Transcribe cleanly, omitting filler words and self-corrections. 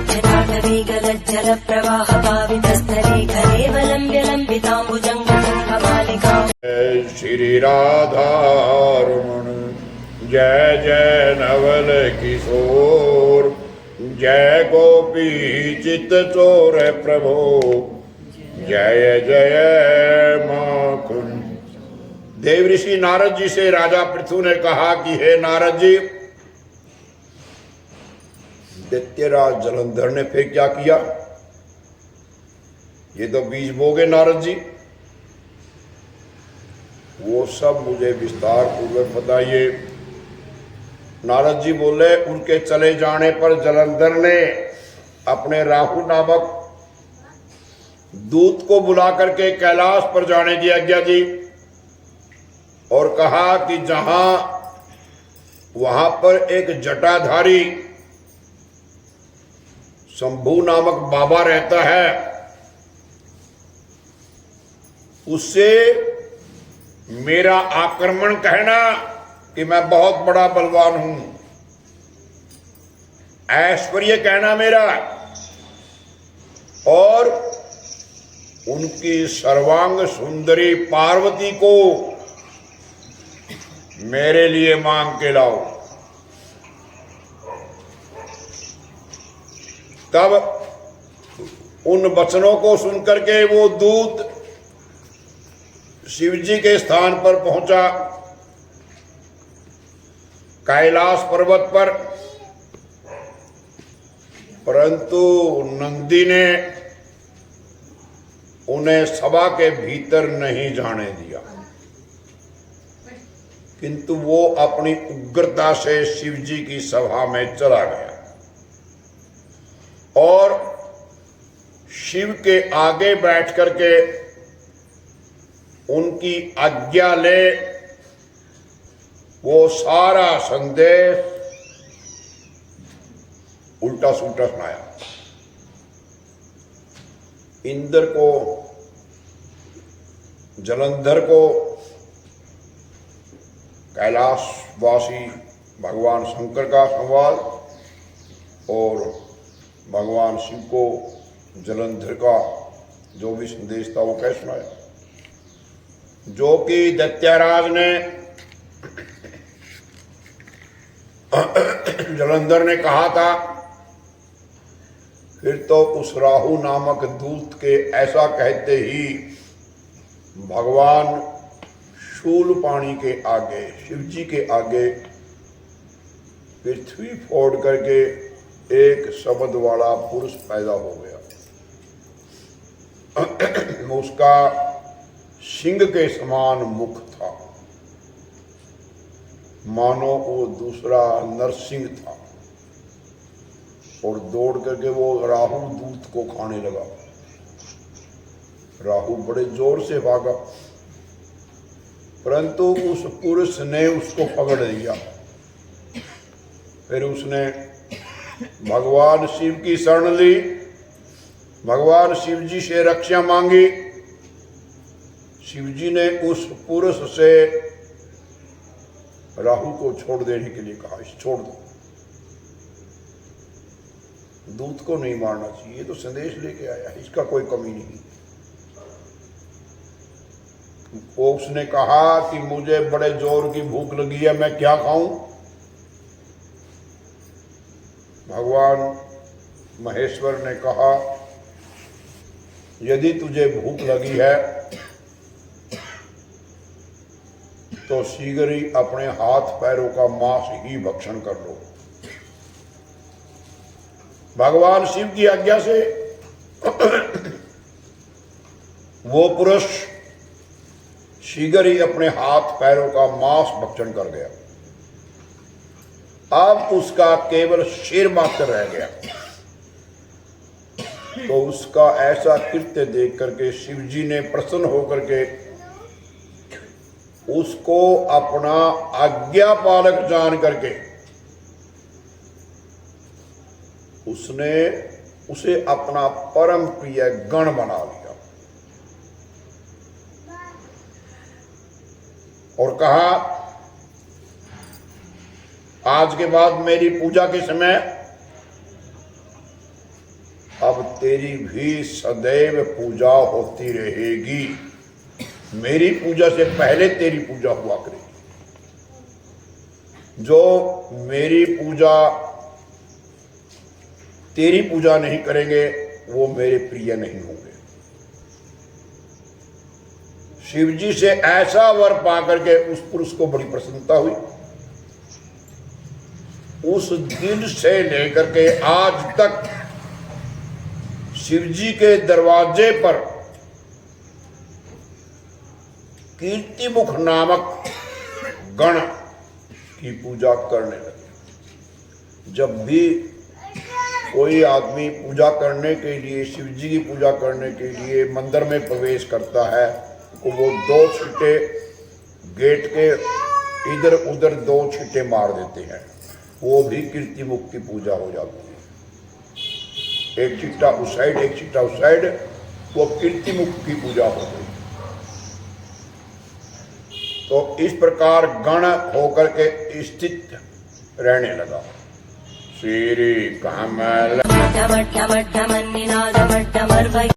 जटाटवी गलज्जल प्रवाह पावितस्थले कलेवलम्ब्य लम्बिताम्बुजङ्गमालिका। श्री राधारमण जय जय नवल किशोर जय गोपी चित चोर प्रभो जय जय माखन। देवऋषि नारद जी से राजा पृथु ने कहा कि हे नारद जी, दैत्यराज जलंधर ने फिर क्या किया? ये तो बीज बोगे नारद जी, वो सब मुझे विस्तार पूर्वक बताइए। नारद जी बोले, उनके चले जाने पर जलंधर ने अपने राहु नामक दूत को बुला करके कैलाश पर जाने की आज्ञा दी और कहा कि वहां पर एक जटाधारी शंभु नामक बाबा रहता है, उससे मेरा आक्रमण कहना कि मैं बहुत बड़ा बलवान हूं, ऐश्वर्य कहना मेरा, और उनकी सर्वांग सुंदरी पार्वती को मेरे लिए मांग के लाओ। तब उन वचनों को सुनकर के वो दूत शिव जी के स्थान पर पहुंचा, कैलाश पर्वत पर, परंतु नंदी ने उन्हें सभा के भीतर नहीं जाने दिया, किंतु वो अपनी उग्रता से शिव जी की सभा में चला गया और शिव के आगे बैठ करके उनकी आज्ञा ले वो सारा संदेश उल्टा सुल्टा सुनाया। इंद्र को, जलंधर को कैलाशवासी भगवान शंकर का संवाद और भगवान शिव को जलंधर का जो भी संदेश था वो कैसे सुनाया, जो कि दैत्यराज ने जलंधर ने कहा था। फिर तो उस राहु नामक दूत के ऐसा कहते ही भगवान शूलपाणी के आगे, शिव जी के आगे पृथ्वी फोड़ करके एक शब्द वाला पुरुष पैदा हो गया। उसका सिंह के समान मुख था, मानो वो दूसरा नरसिंह था, और दौड़ करके वो राहु दूत को खाने लगा। राहु बड़े जोर से भागा, परंतु उस पुरुष ने उसको पकड़ लिया। फिर उसने भगवान शिव की शरण ली, भगवान शिव जी से रक्षा मांगी। शिव जी ने उस पुरुष से राहु को छोड़ देने के लिए कहा, इसे छोड़ दो, दूत को नहीं मारना चाहिए, तो संदेश लेके आया, इसका कोई कमी नहीं। वो उसने कहा कि मुझे बड़े जोर की भूख लगी है, मैं क्या खाऊं? भगवान महेश्वर ने कहा, यदि तुझे भूख लगी है तो शीघ्र ही अपने हाथ पैरों का मांस ही भक्षण कर लो। भगवान शिव की आज्ञा से वो पुरुष शीघ्र ही अपने हाथ पैरों का मांस भक्षण कर गया। अब उसका केवल सिर मात्र रह गया। तो उसका ऐसा कृत्य देख करके शिव जी ने प्रसन्न होकर के उसको अपना आज्ञा पालक जान करके उसने उसे अपना परम प्रिय गण बना लिया और कहा, आज के बाद मेरी पूजा के समय अब तेरी भी सदैव पूजा होती रहेगी। मेरी पूजा से पहले तेरी पूजा हुआ करेगी। जो मेरी पूजा तेरी पूजा नहीं करेंगे वो मेरे प्रिय नहीं होंगे। शिव जी से ऐसा वर पाकर के उस पुरुष को बड़ी प्रसन्नता हुई। उस दिन से लेकर के आज तक शिव जी के दरवाजे पर कीर्तिमुख नामक गण की पूजा करने लगे। जब भी कोई आदमी पूजा करने के लिए, शिव जी की पूजा करने के लिए मंदिर में प्रवेश करता है तो वो 2 छींटे गेट के इधर उधर 2 छींटे मार देते हैं। वो भी कीर्तिमुख की पूजा हो जाती है। एक छींटा उस साइड, एक छींटा उस साइड, वो कीर्तिमुख की पूजा हो गई। तो इस प्रकार गण होकर के स्थित रहने लगा। श्री कमल डमड्डमड्डमन्निनादमड्डमर्वै